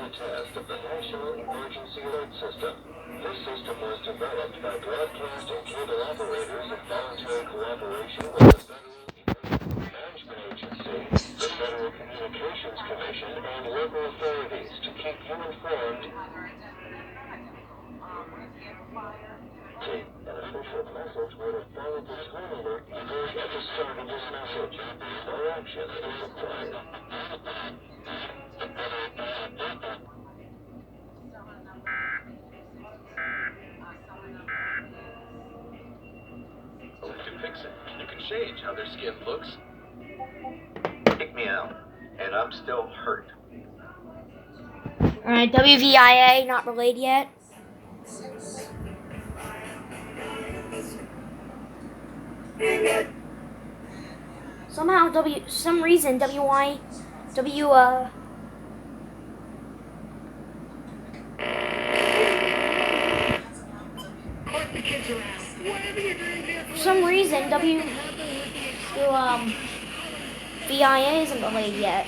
beta test of the National Emergency Alert System. This system was developed by broadcast and cable operators in voluntary cooperation with the Federal Emergency Management Agency, the Federal Communications Commission, and local authorities to keep you informed. An official message would have followed the time alert you heard at the start of this message. No action is required. To fix it, you can change how their skin looks. Kick me out, and I'm still hurt. Alright, WVIA, not relayed yet. Somehow, some reason, VIA isn't relayed yet.